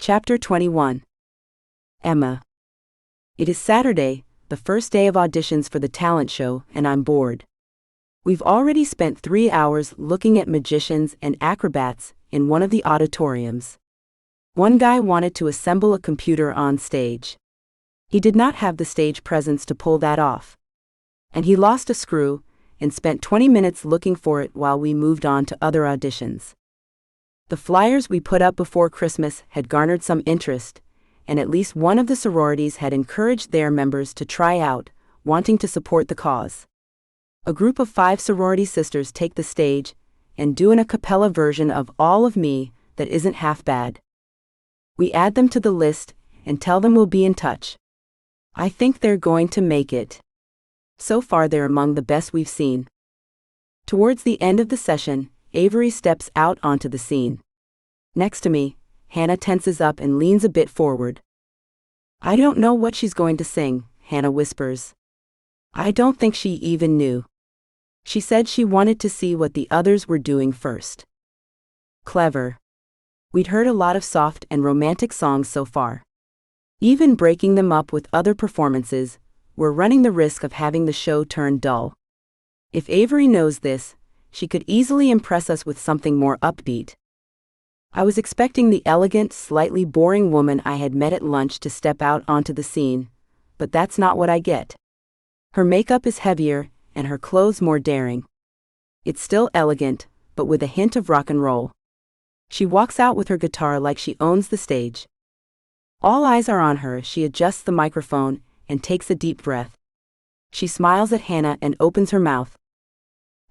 Chapter 21. Emma. It is Saturday, the first day of auditions for the talent show, and I'm bored. We've already spent 3 hours looking at magicians and acrobats in one of the auditoriums. One guy wanted to assemble a computer on stage. He did not have the stage presence to pull that off. And he lost a screw and spent 20 minutes looking for it while we moved on to other auditions. The flyers we put up before Christmas had garnered some interest, and at least one of the sororities had encouraged their members to try out, wanting to support the cause. A group of 5 sorority sisters take the stage and do an a cappella version of All of Me that isn't half bad. We add them to the list and tell them we'll be in touch. I think they're going to make it. So far they're among the best we've seen. Towards the end of the session, Avery steps out onto the scene. Next to me, Hannah tenses up and leans a bit forward. I don't know what she's going to sing, Hannah whispers. I don't think she even knew. She said she wanted to see what the others were doing first. Clever. We'd heard a lot of soft and romantic songs so far. Even breaking them up with other performances, we're running the risk of having the show turn dull. If Avery knows this, she could easily impress us with something more upbeat. I was expecting the elegant, slightly boring woman I had met at lunch to step out onto the scene, but that's not what I get. Her makeup is heavier, and her clothes more daring. It's still elegant, but with a hint of rock and roll. She walks out with her guitar like she owns the stage. All eyes are on her as she adjusts the microphone and takes a deep breath. She smiles at Hannah and opens her mouth.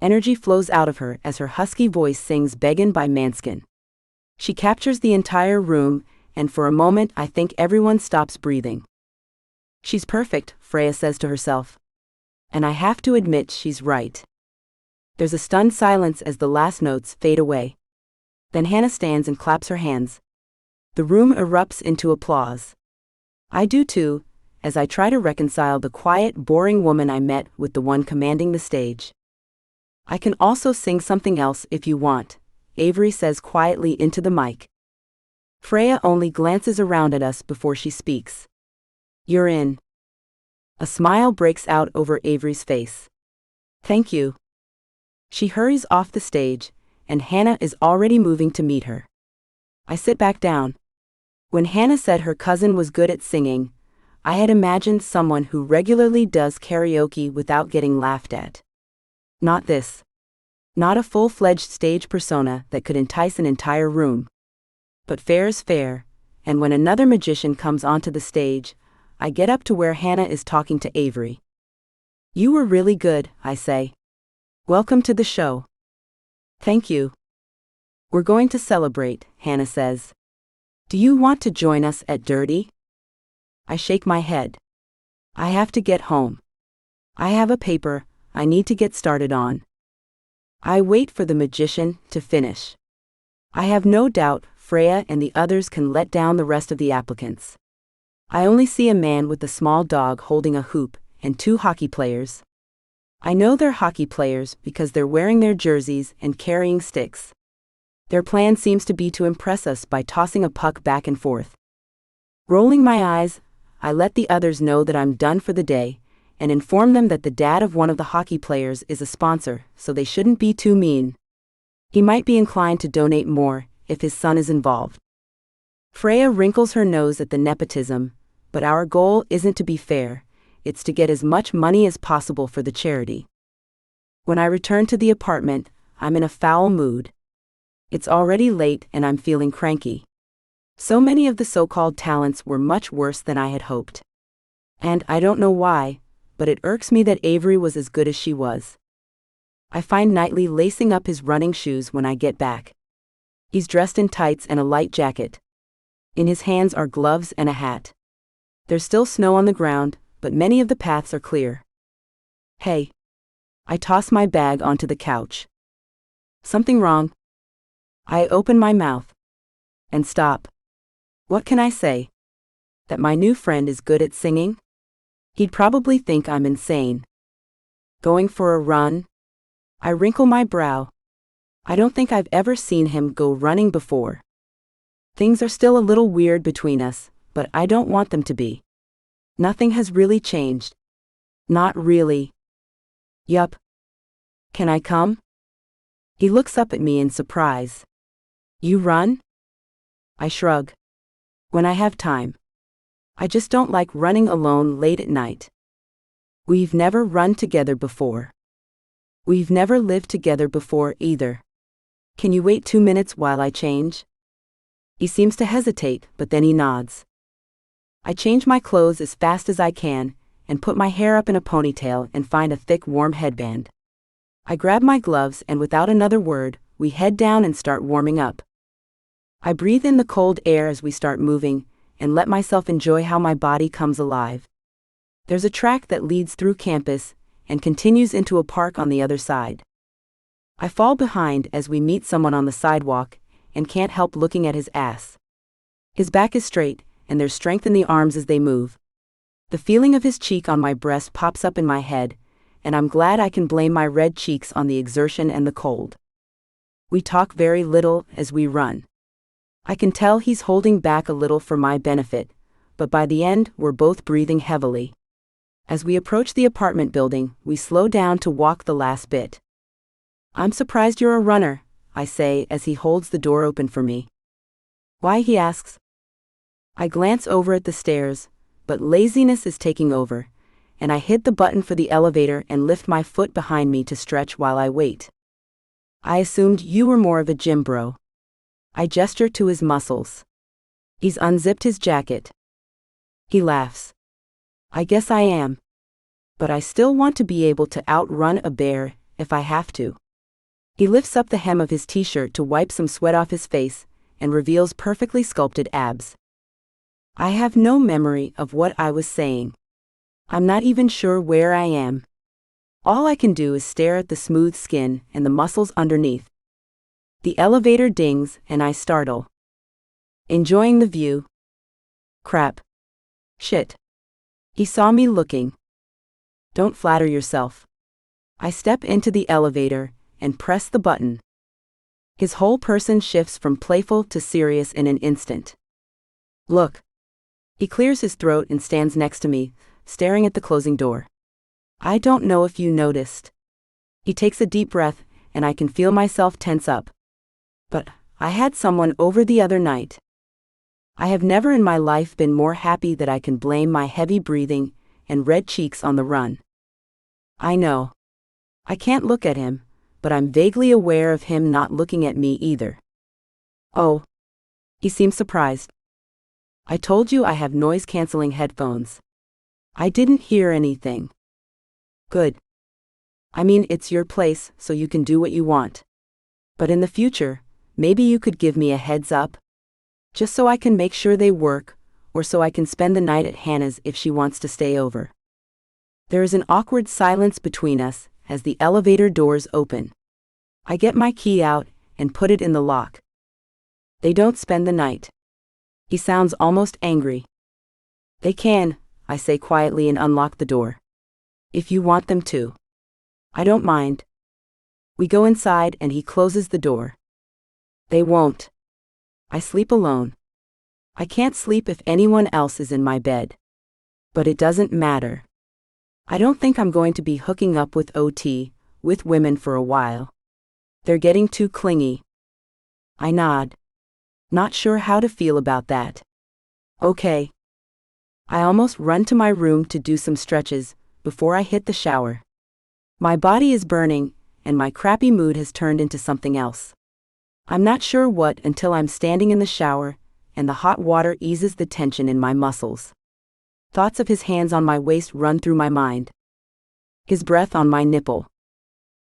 Energy flows out of her as her husky voice sings Beggin' by Manskin. She captures the entire room, and for a moment I think everyone stops breathing. She's perfect, Freya says to herself. And I have to admit she's right. There's a stunned silence as the last notes fade away. Then Hannah stands and claps her hands. The room erupts into applause. I do too, as I try to reconcile the quiet, boring woman I met with the one commanding the stage. I can also sing something else if you want, Avery says quietly into the mic. Freya only glances around at us before she speaks. You're in. A smile breaks out over Avery's face. Thank you. She hurries off the stage, and Hannah is already moving to meet her. I sit back down. When Hannah said her cousin was good at singing, I had imagined someone who regularly does karaoke without getting laughed at. Not this. Not a full-fledged stage persona that could entice an entire room. But fair's fair, and when another magician comes onto the stage, I get up to where Hannah is talking to Avery. You were really good, I say. Welcome to the show. Thank you. We're going to celebrate, Hannah says. Do you want to join us at Dirty? I shake my head. I have to get home. I have a paper I need to get started on. I wait for the magician to finish. I have no doubt Freya and the others can let down the rest of the applicants. I only see a man with a small dog holding a hoop and 2 hockey players. I know they're hockey players because they're wearing their jerseys and carrying sticks. Their plan seems to be to impress us by tossing a puck back and forth. Rolling my eyes, I let the others know that I'm done for the day, and inform them that the dad of one of the hockey players is a sponsor, so they shouldn't be too mean. He might be inclined to donate more if his son is involved. Freya wrinkles her nose at the nepotism, but our goal isn't to be fair, it's to get as much money as possible for the charity. When I return to the apartment, I'm in a foul mood. It's already late and I'm feeling cranky. So many of the so-called talents were much worse than I had hoped. And I don't know why, but it irks me that Avery was as good as she was. I find Knightley lacing up his running shoes when I get back. He's dressed in tights and a light jacket. In his hands are gloves and a hat. There's still snow on the ground, but many of the paths are clear. Hey. I toss my bag onto the couch. Something wrong? I open my mouth. And stop. What can I say? That my new friend is good at singing? He'd probably think I'm insane. Going for a run? I wrinkle my brow. I don't think I've ever seen him go running before. Things are still a little weird between us, but I don't want them to be. Nothing has really changed. Not really. Yup. Can I come? He looks up at me in surprise. You run? I shrug. When I have time. I just don't like running alone late at night. We've never run together before. We've never lived together before either. Can you wait 2 minutes while I change? He seems to hesitate, but then he nods. I change my clothes as fast as I can, and put my hair up in a ponytail and find a thick warm headband. I grab my gloves and without another word, we head down and start warming up. I breathe in the cold air as we start moving, and let myself enjoy how my body comes alive. There's a track that leads through campus, and continues into a park on the other side. I fall behind as we meet someone on the sidewalk, and can't help looking at his ass. His back is straight, and there's strength in the arms as they move. The feeling of his cheek on my breast pops up in my head, and I'm glad I can blame my red cheeks on the exertion and the cold. We talk very little as we run. I can tell he's holding back a little for my benefit, but by the end, we're both breathing heavily. As we approach the apartment building, we slow down to walk the last bit. I'm surprised you're a runner, I say as he holds the door open for me. Why, he asks. I glance over at the stairs, but laziness is taking over, and I hit the button for the elevator and lift my foot behind me to stretch while I wait. I assumed you were more of a gym bro. I gesture to his muscles. He's unzipped his jacket. He laughs. I guess I am. But I still want to be able to outrun a bear, if I have to. He lifts up the hem of his t-shirt to wipe some sweat off his face, and reveals perfectly sculpted abs. I have no memory of what I was saying. I'm not even sure where I am. All I can do is stare at the smooth skin and the muscles underneath. The elevator dings, and I startle. Enjoying the view? Crap. Shit. He saw me looking. Don't flatter yourself. I step into the elevator and press the button. His whole person shifts from playful to serious in an instant. Look. He clears his throat and stands next to me, staring at the closing door. I don't know if you noticed. He takes a deep breath, and I can feel myself tense up. But I had someone over the other night. I have never in my life been more happy that I can blame my heavy breathing and red cheeks on the run. I know. I can't look at him, but I'm vaguely aware of him not looking at me either. Oh. He seems surprised. I told you I have noise-canceling headphones. I didn't hear anything. Good. I mean, it's your place, so you can do what you want. But in the future, maybe you could give me a heads up? Just so I can make sure they work, or so I can spend the night at Hannah's if she wants to stay over. There is an awkward silence between us as the elevator doors open. I get my key out and put it in the lock. They don't spend the night. He sounds almost angry. They can, I say quietly and unlock the door. If you want them to. I don't mind. We go inside and he closes the door. They won't. I sleep alone. I can't sleep if anyone else is in my bed. But it doesn't matter. I don't think I'm going to be hooking up with with women for a while. They're getting too clingy. I nod. Not sure how to feel about that. Okay. I almost run to my room to do some stretches before I hit the shower. My body is burning, and my crappy mood has turned into something else. I'm not sure what until I'm standing in the shower, and the hot water eases the tension in my muscles. Thoughts of his hands on my waist run through my mind. His breath on my nipple.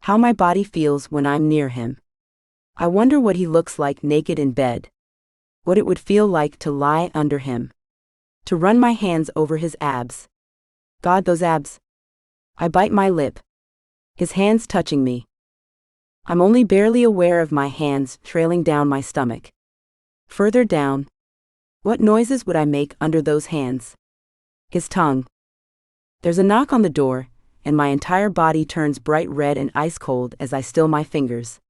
How my body feels when I'm near him. I wonder what he looks like naked in bed. What it would feel like to lie under him. To run my hands over his abs. God, those abs. I bite my lip. His hands touching me. I'm only barely aware of my hands trailing down my stomach. Further down. What noises would I make under those hands? His tongue. There's a knock on the door, and my entire body turns bright red and ice cold as I still my fingers.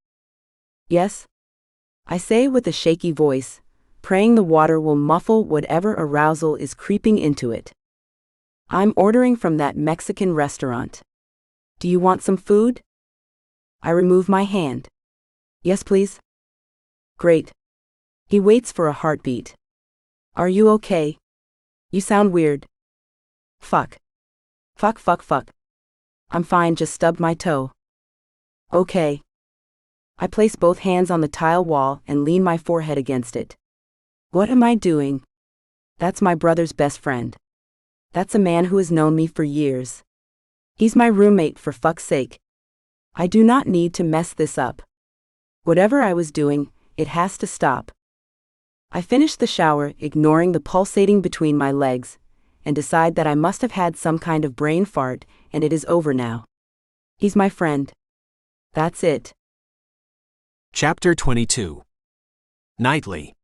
Yes? I say with a shaky voice, praying the water will muffle whatever arousal is creeping into it. I'm ordering from that Mexican restaurant. Do you want some food? I remove my hand. Yes, please. Great. He waits for a heartbeat. Are you okay? You sound weird. Fuck. Fuck, fuck, fuck. I'm fine, just stubbed my toe. Okay. I place both hands on the tile wall and lean my forehead against it. What am I doing? That's my brother's best friend. That's a man who has known me for years. He's my roommate, for fuck's sake. I do not need to mess this up. Whatever I was doing, it has to stop. I finish the shower, ignoring the pulsating between my legs, and decide that I must have had some kind of brain fart, and it is over now. He's my friend. That's it. Chapter 22. Knightley.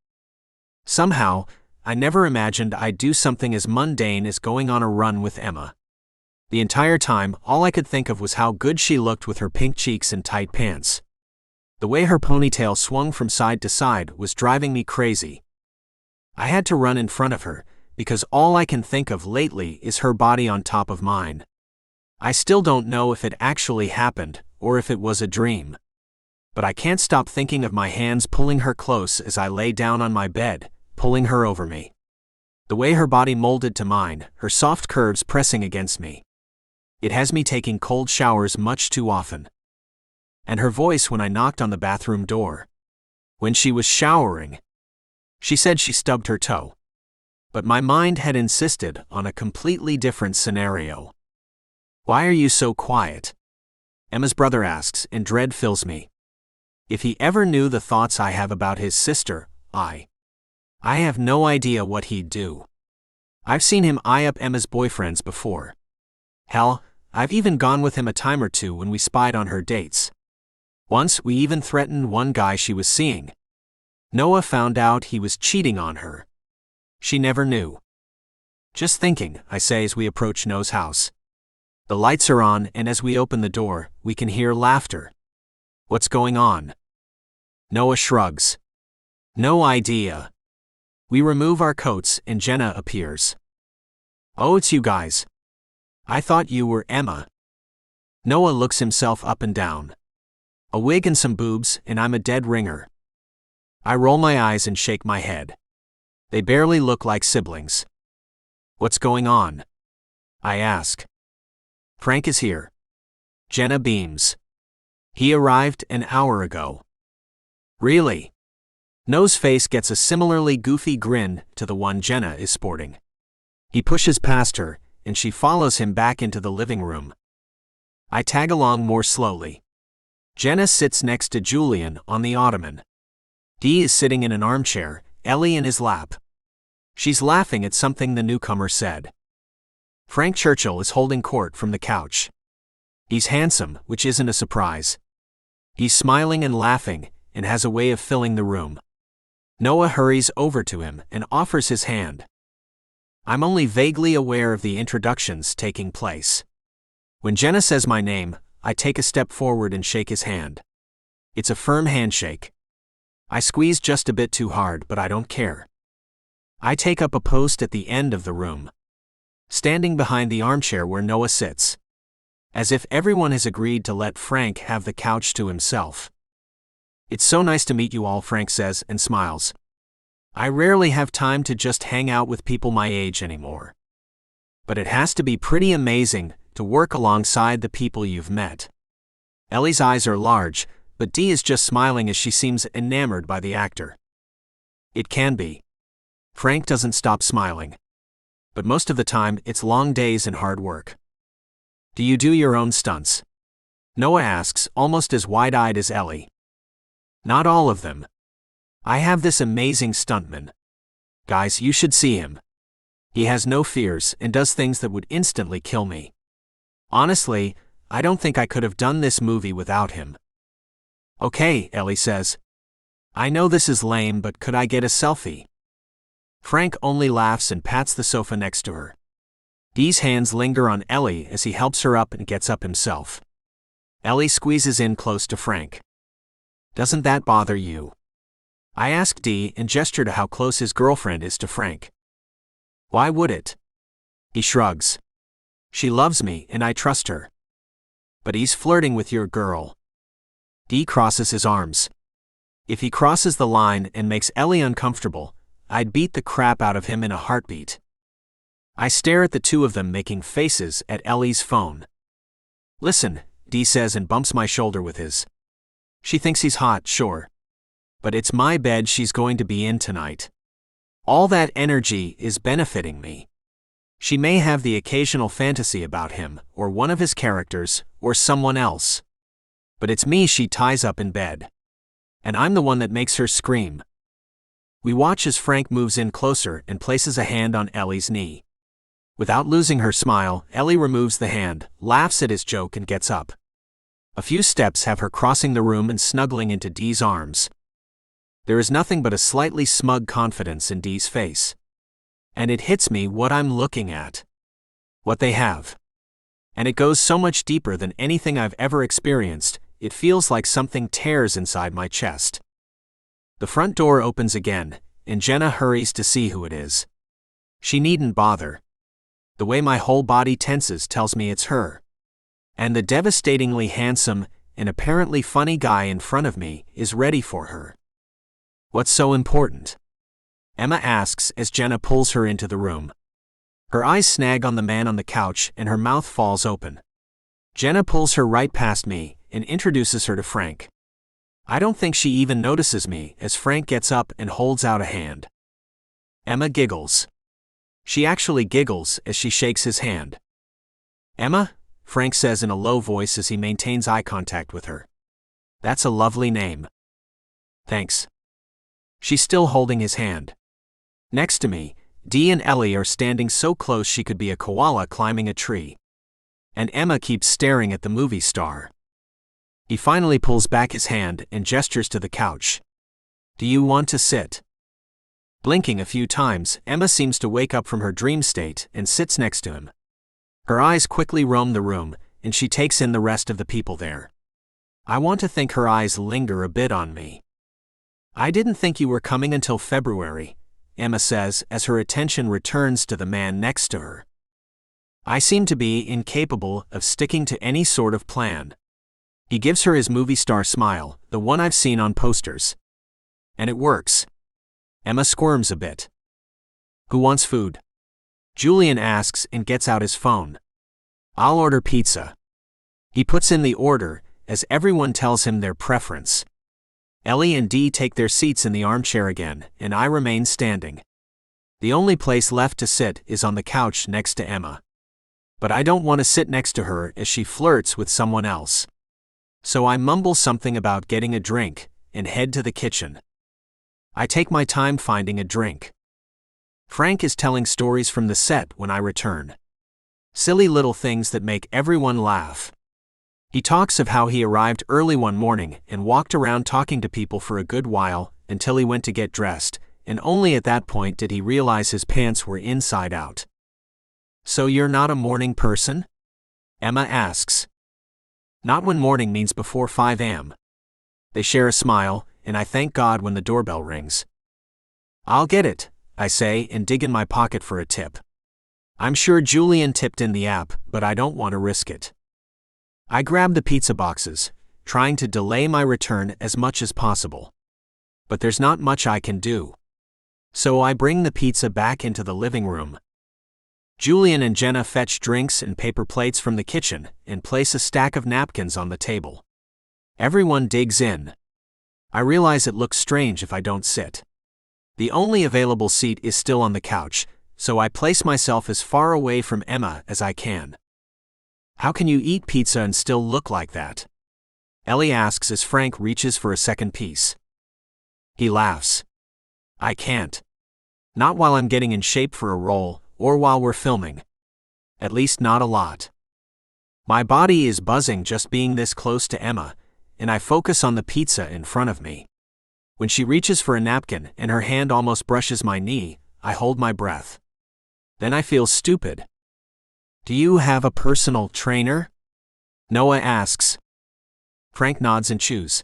Somehow, I never imagined I'd do something as mundane as going on a run with Emma. The entire time, all I could think of was how good she looked with her pink cheeks and tight pants. The way her ponytail swung from side to side was driving me crazy. I had to run in front of her, because all I can think of lately is her body on top of mine. I still don't know if it actually happened, or if it was a dream. But I can't stop thinking of my hands pulling her close as I lay down on my bed, pulling her over me. The way her body molded to mine, her soft curves pressing against me. It has me taking cold showers much too often. And her voice when I knocked on the bathroom door. When she was showering. She said she stubbed her toe. But my mind had insisted on a completely different scenario. Why are you so quiet? Emma's brother asks, and dread fills me. If he ever knew the thoughts I have about his sister, I have no idea what he'd do. I've seen him eye up Emma's boyfriends before. Hell, I've even gone with him a time or two when we spied on her dates. Once, we even threatened one guy she was seeing. Noah found out he was cheating on her. She never knew. Just thinking, I say as we approach Noah's house. The lights are on, and as we open the door, we can hear laughter. What's going on? Noah shrugs. No idea. We remove our coats, and Jenna appears. Oh, it's you guys. I thought you were Emma. Noah looks himself up and down. A wig and some boobs, and I'm a dead ringer. I roll my eyes and shake my head. They barely look like siblings. What's going on? I ask. Frank is here. Jenna beams. He arrived an hour ago. Really? Noah's face gets a similarly goofy grin to the one Jenna is sporting. He pushes past her, and she follows him back into the living room. I tag along more slowly. Jenna sits next to Julian on the ottoman. Dee is sitting in an armchair, Ellie in his lap. She's laughing at something the newcomer said. Frank Churchill is holding court from the couch. He's handsome, which isn't a surprise. He's smiling and laughing, and has a way of filling the room. Noah hurries over to him and offers his hand. I'm only vaguely aware of the introductions taking place. When Jenna says my name, I take a step forward and shake his hand. It's a firm handshake. I squeeze just a bit too hard, but I don't care. I take up a post at the end of the room, standing behind the armchair where Noah sits. As if everyone has agreed to let Frank have the couch to himself. It's so nice to meet you all, Frank says and smiles. I rarely have time to just hang out with people my age anymore. But it has to be pretty amazing to work alongside the people you've met. Ellie's eyes are large, but Dee is just smiling as she seems enamored by the actor. It can be. Frank doesn't stop smiling. But most of the time, it's long days and hard work. Do you do your own stunts? Noah asks, almost as wide-eyed as Ellie. Not all of them. I have this amazing stuntman. Guys, you should see him. He has no fears and does things that would instantly kill me. Honestly, I don't think I could have done this movie without him. Okay, Ellie says. I know this is lame, but could I get a selfie? Frank only laughs and pats the sofa next to her. Dee's hands linger on Ellie as he helps her up and gets up himself. Ellie squeezes in close to Frank. Doesn't that bother you? I ask Dee and gesture to how close his girlfriend is to Frank. Why would it? He shrugs. She loves me and I trust her. But he's flirting with your girl. Dee crosses his arms. If he crosses the line and makes Ellie uncomfortable, I'd beat the crap out of him in a heartbeat. I stare at the two of them making faces at Ellie's phone. Listen, Dee says and bumps my shoulder with his. She thinks he's hot, sure. But it's my bed she's going to be in tonight. All that energy is benefiting me. She may have the occasional fantasy about him, or one of his characters, or someone else. But it's me she ties up in bed. And I'm the one that makes her scream. We watch as Frank moves in closer and places a hand on Ellie's knee. Without losing her smile, Ellie removes the hand, laughs at his joke and gets up. A few steps have her crossing the room and snuggling into Dee's arms. There is nothing but a slightly smug confidence in Dee's face. And it hits me what I'm looking at. What they have. And it goes so much deeper than anything I've ever experienced, it feels like something tears inside my chest. The front door opens again, and Jenna hurries to see who it is. She needn't bother. The way my whole body tenses tells me it's her. And the devastatingly handsome and apparently funny guy in front of me is ready for her. What's so important? Emma asks as Jenna pulls her into the room. Her eyes snag on the man on the couch and her mouth falls open. Jenna pulls her right past me and introduces her to Frank. I don't think she even notices me as Frank gets up and holds out a hand. Emma giggles. She actually giggles as she shakes his hand. Emma? Frank says in a low voice as he maintains eye contact with her. That's a lovely name. Thanks. She's still holding his hand. Next to me, Dee and Ellie are standing so close she could be a koala climbing a tree. And Emma keeps staring at the movie star. He finally pulls back his hand and gestures to the couch. Do you want to sit? Blinking a few times, Emma seems to wake up from her dream state and sits next to him. Her eyes quickly roam the room, and she takes in the rest of the people there. I want to think her eyes linger a bit on me. I didn't think you were coming until February, Emma says as her attention returns to the man next to her. I seem to be incapable of sticking to any sort of plan. He gives her his movie star smile, the one I've seen on posters. And it works. Emma squirms a bit. Who wants food? Julian asks and gets out his phone. I'll order pizza. He puts in the order, as everyone tells him their preference. Ellie and Dee take their seats in the armchair again, and I remain standing. The only place left to sit is on the couch next to Emma. But I don't want to sit next to her as she flirts with someone else. So I mumble something about getting a drink, and head to the kitchen. I take my time finding a drink. Frank is telling stories from the set when I return. Silly little things that make everyone laugh. He talks of how he arrived early one morning and walked around talking to people for a good while until he went to get dressed, and only at that point did he realize his pants were inside out. So you're not a morning person? Emma asks. Not when morning means before 5 a.m. They share a smile, and I thank God when the doorbell rings. I'll get it, I say and dig in my pocket for a tip. I'm sure Julian tipped in the app, but I don't want to risk it. I grab the pizza boxes, trying to delay my return as much as possible. But there's not much I can do. So I bring the pizza back into the living room. Julian and Jenna fetch drinks and paper plates from the kitchen and place a stack of napkins on the table. Everyone digs in. I realize it looks strange if I don't sit. The only available seat is still on the couch, so I place myself as far away from Emma as I can. How can you eat pizza and still look like that? Ellie asks as Frank reaches for a second piece. He laughs. I can't. Not while I'm getting in shape for a role, or while we're filming. At least not a lot. My body is buzzing just being this close to Emma, and I focus on the pizza in front of me. When she reaches for a napkin and her hand almost brushes my knee, I hold my breath. Then I feel stupid. Do you have a personal trainer? Noah asks. Frank nods and chews.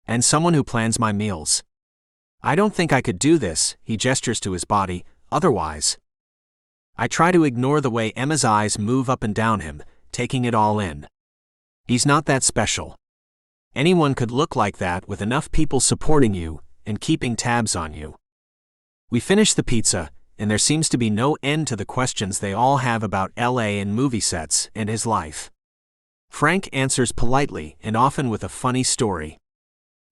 And someone who plans my meals. I don't think I could do this, he gestures to his body, otherwise. I try to ignore the way Emma's eyes move up and down him, taking it all in. He's not that special. Anyone could look like that with enough people supporting you and keeping tabs on you. We finish the pizza, and there seems to be no end to the questions they all have about LA and movie sets and his life. Frank answers politely and often with a funny story.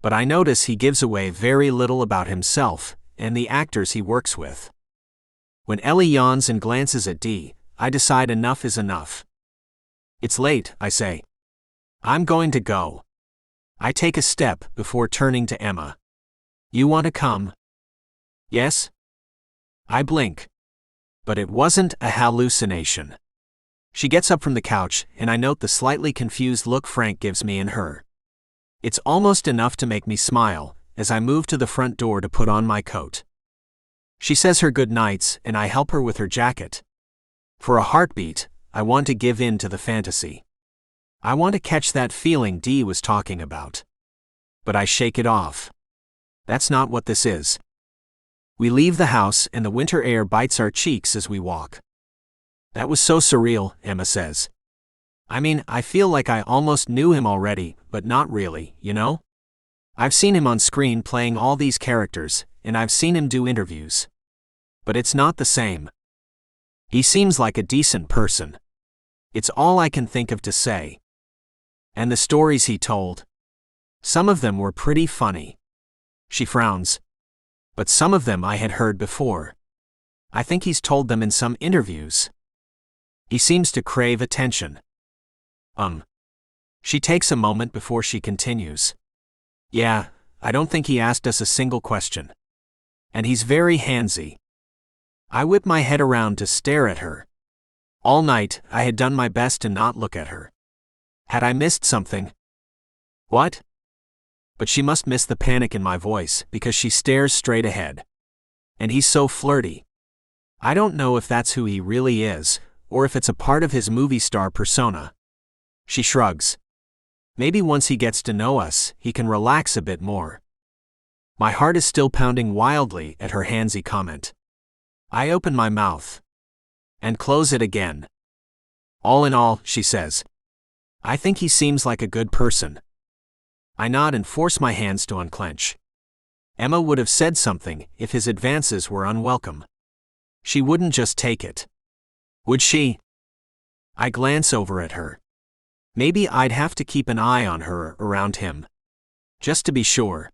But I notice he gives away very little about himself and the actors he works with. When Ellie yawns and glances at Dee, I decide enough is enough. It's late, I say. I'm going to go. I take a step before turning to Emma. You want to come? Yes? I blink. But it wasn't a hallucination. She gets up from the couch, and I note the slightly confused look Frank gives me and her. It's almost enough to make me smile, as I move to the front door to put on my coat. She says her good nights, and I help her with her jacket. For a heartbeat, I want to give in to the fantasy. I want to catch that feeling Dee was talking about. But I shake it off. That's not what this is. We leave the house, and the winter air bites our cheeks as we walk. That was so surreal, Emma says. I mean, I feel like I almost knew him already, but not really, you know? I've seen him on screen playing all these characters, and I've seen him do interviews. But it's not the same. He seems like a decent person. It's all I can think of to say. And the stories he told. Some of them were pretty funny. She frowns. But some of them I had heard before. I think he's told them in some interviews. He seems to crave attention. She takes a moment before she continues. Yeah, I don't think he asked us a single question. And he's very handsy. I whip my head around to stare at her. All night, I had done my best to not look at her. Had I missed something? What? But she must miss the panic in my voice because she stares straight ahead. And he's so flirty. I don't know if that's who he really is, or if it's a part of his movie star persona. She shrugs. Maybe once he gets to know us, he can relax a bit more. My heart is still pounding wildly at her handsy comment. I open my mouth. And close it again. All in all, she says. I think he seems like a good person. I nod and force my hands to unclench. Emma would have said something if his advances were unwelcome. She wouldn't just take it. Would she? I glance over at her. Maybe I'd have to keep an eye on her around him. Just to be sure.